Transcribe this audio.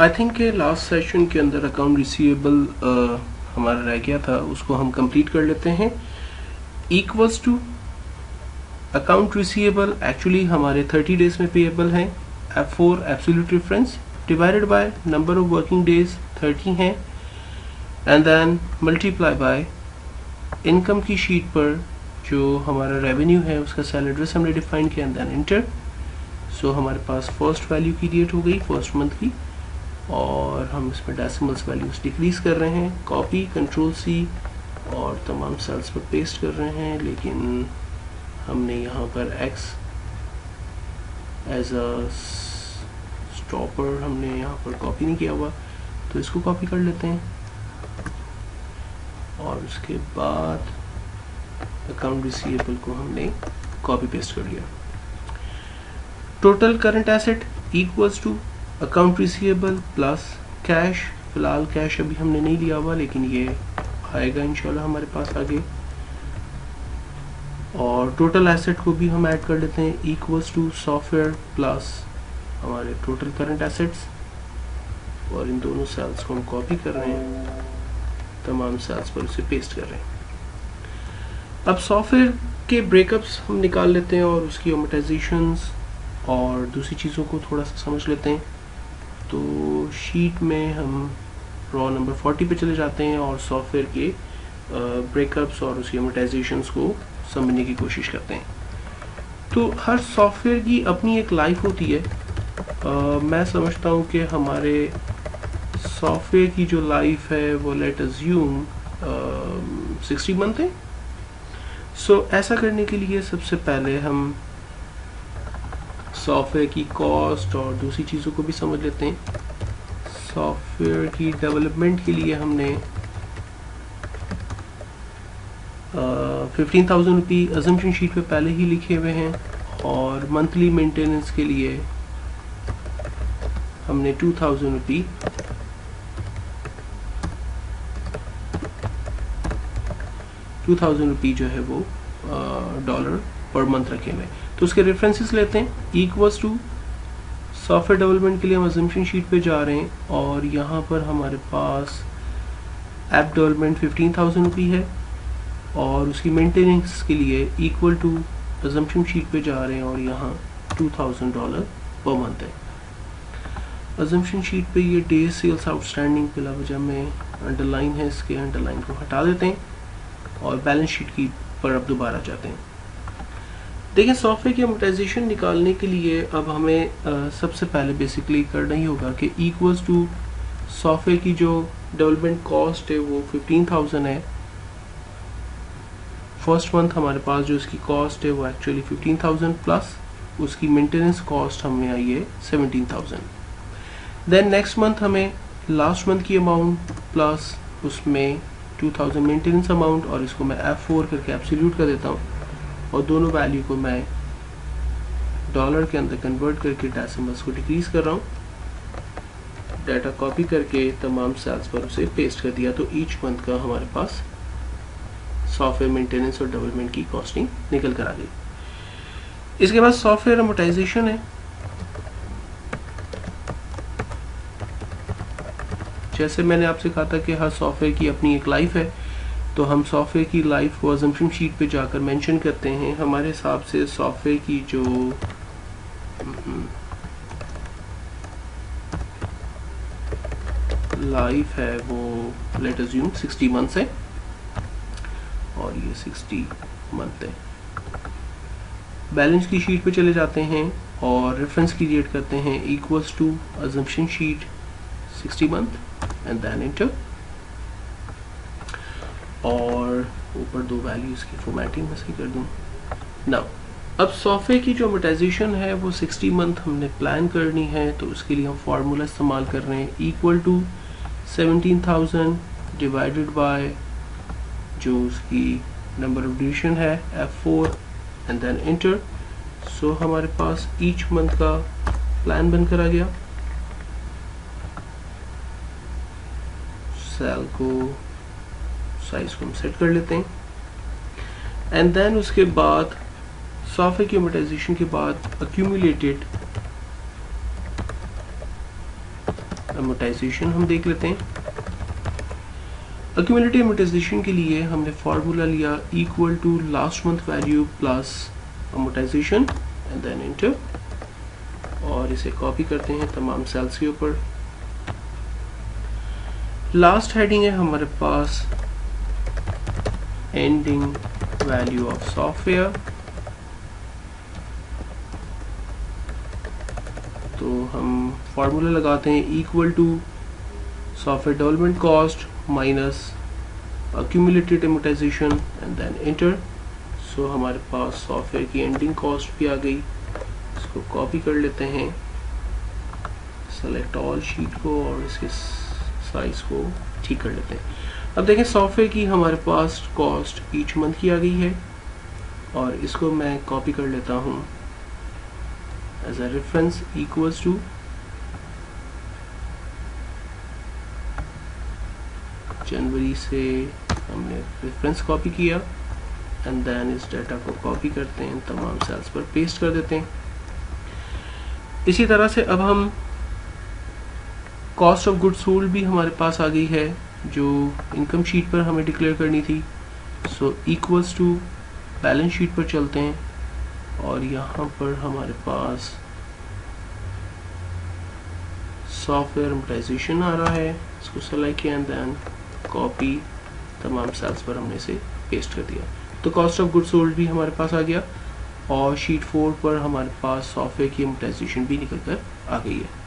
I think के last session के अंदर अकाउंट रिसीवेबल हमारा रह गया था, उसको हम कंप्लीट कर लेते हैं। Equals to account receivable actually हमारे 30 डेज में पेएबल हैं, F4 absolute reference divided by number of working days 30 हैं, and then multiply by income की शीट पर जो हमारा रेवेन्यू है उसका सेल एड्रेस हमने डिफाइन किया, एंड देन इंटर। सो हमारे पास फर्स्ट वैल्यू क्रिएट हो गई फर्स्ट मंथ की, और हम इसमें डेसिमल्स वैल्यूज डिक्रीज कर रहे हैं, कॉपी कंट्रोल C और तमाम सेल्स पर पेस्ट कर रहे हैं, लेकिन हमने यहाँ पर X एज अ स्टॉपर हमने यहाँ पर कॉपी नहीं किया हुआ, तो इसको कॉपी कर लेते हैं और उसके बाद अकाउंट रिसीवेबल को हमने कॉपी पेस्ट कर लिया। Total current asset equals to account receivable plus cash. फिलहाल कैश अभी हमने नहीं लिया हुआ, लेकिन ये आएगा इंशाल्लाह हमारे पास आगे। और टोटल एसेट को भी हम ऐड कर लेते हैं, इक्वल्स टू सॉफ्टवेयर प्लस हमारे टोटल करंट एसेट्स, और इन दोनों सेल्स को हम कॉपी कर रहे हैं, तमाम सेल्स पर उसे पेस्ट कर रहे हैं। अब सॉफ्टवेयर के ब्रेकअप्स हम निकाल लेते हैं और उसकी अमोर्टाइजेशंस और दूसरी चीज़ों को थोड़ा सा समझ लेते हैं। तो शीट में हम रॉ नंबर 40 पे चले जाते हैं और सॉफ्टवेयर के ब्रेकअप्स और उसकी अमोर्टाइजेशंस को समझने की कोशिश करते हैं। तो हर सॉफ्टवेयर की अपनी एक लाइफ होती है। मैं समझता हूँ कि हमारे सॉफ्टवेयर की जो लाइफ है वो लेट अज्यूम 60 मंथ है। सो ऐसा करने के लिए सबसे पहले हम सॉफ्टवेयर की कॉस्ट और दूसरी चीज़ों को भी समझ लेते हैं। सॉफ्टवेयर की डेवलपमेंट के लिए हमने 15,000 रुपी अजम्पशन शीट पे पहले ही लिखे हुए हैं, और मंथली मेंटेनेंस के लिए हमने 2,000 रुपी जो है वो डॉलर पर मंथ रखे हुए। तो उसके रेफरेंसेस लेते हैं। इक्वल्स टू सॉफ्टवेयर डेवलपमेंट के लिए हम अजम्पशन शीट पे जा रहे हैं, और यहाँ पर हमारे पास ऐप डेवलपमेंट 15,000 रुपी है, और उसकी मेंटेनेंस के लिए इक्वल टू अजम्पशन शीट पे जा रहे हैं और यहाँ $2,000 पर मंथ है। अजम्पशन शीट पे ये डे सेल्स आउटस्टैंडिंग बिला वजह में अंडरलाइन है, इसके अंडरलाइन को हटा देते हैं और बैलेंस शीट की पर अब दोबारा जाते हैं। देखिए, सॉफ्टवेयर की अमोर्टाइजेशन निकालने के लिए अब हमें सबसे पहले बेसिकली करना ही होगा कि इक्वल्स टू सॉफ्टवेयर की जो डेवलपमेंट कॉस्ट है वो 15,000 है। फर्स्ट मंथ हमारे पास जो इसकी कॉस्ट है वो एक्चुअली 15,000 प्लस उसकी मेंटेनेंस कॉस्ट हमें आई है 17,000। देन नेक्स्ट मंथ हमें लास्ट मंथ की अमाउंट प्लस उसमें 2,000 मेंटेनेंस अमाउंट, और इसको मैं F4 करके एब्सोल्यूट कर देता हूँ, और दोनों वैल्यू को मैं डॉलर के अंदर कन्वर्ट करके डेसिमल्स को डिक्रीज कर रहा हूँ। डाटा कॉपी करके तमाम सेल्स पर उसे पेस्ट कर दिया, तो ईच मंथ का हमारे पास सॉफ्टवेयर मेंटेनेंस और डेवलपमेंट की कॉस्टिंग निकल कर आ गई। इसके बाद सॉफ्टवेयर अमोर्टाइजेशन है। जैसे मैंने आपसे कहा था कि हर सॉफ्टवेयर की अपनी एक लाइफ है, तो हम सॉफ्टवेयर की लाइफ को अजम्पशन शीट पे जाकर मेंशन करते हैं। हमारे हिसाब से सॉफ्टवेयर की जो लाइफ है वो लेट अज्यूम 60 मंथ्स है, और ये 60 मंथ है। बैलेंस की शीट पे चले जाते हैं और रेफरेंस क्रिएट करते हैं, equals to assumption sheet 60 month and then enter, और ऊपर दो वैल्यूज की फॉर्मेटिंग में सही कर दूं। नाउ अब सॉफ्टवेयर की जो अमोर्टाइजेशन है वो 60 मंथ हमने प्लान करनी है, तो उसके लिए हम फार्मूला इस्तेमाल कर रहे हैं, इक्वल टू 17,000 डिवाइडेड बाय जो उसकी नंबर ऑफ ड्यूरेशन है F4 and then enter. So हमारे पास ईच मंथ का प्लान बनकर आ गया। सेल को साइज को हम सेट कर लेते हैं, एंड देन उसके बाद सॉफ्टवेयर की अमोर्टाइजेशन के बाद अक्यूमुलेटेड अमोर्टाइजेशन हम देख लेते हैं। अक्यूमुलेटिव अमोर्टाइजेशन के लिए हमने फार्मूला लिया equal to last month value plus amortisation and then enter, और इसे कॉपी करते हैं तमाम सेल्स के ऊपर। लास्ट हेडिंग है हमारे पास एंडिंग वैल्यू ऑफ सॉफ्टवेयर, तो हम फार्मूला लगाते हैं equal to software development cost minus accumulated amortisation and then enter. So हमारे पास सॉफ्टवेयर की एंडिंग कॉस्ट भी आ गई। इसको कॉपी कर लेते हैं, सेलेक्ट ऑल शीट को और इसके साइज को ठीक कर लेते हैं। अब देखें सॉफ्टवेयर की हमारे पास कॉस्ट ईच मंथ की आ गई है, और इसको मैं कॉपी कर लेता हूँ as a reference equals to जनवरी से हमने रेफरेंस कॉपी किया एंड देन इस डाटा को कॉपी करते हैं, तमाम सेल्स पर पेस्ट कर देते हैं। इसी तरह से अब हम कॉस्ट ऑफ गुड्स सोल्ड भी हमारे पास आ गई है जो इनकम शीट पर हमें डिक्लेयर करनी थी। So equals to balance sheet पर चलते हैं, और यहाँ पर हमारे पास सॉफ्टवेयर अमोर्टाइजेशन आ रहा है। इसको सेलेक्ट किया एंड देन कॉपी, तमाम सेल्स पर हमने इसे पेस्ट कर दिया। तो कॉस्ट ऑफ गुड्स सोल्ड भी हमारे पास आ गया, और शीट 4 पर हमारे पास सॉफ्टवेयर की अमोर्टाइजेशन भी निकल कर आ गई है।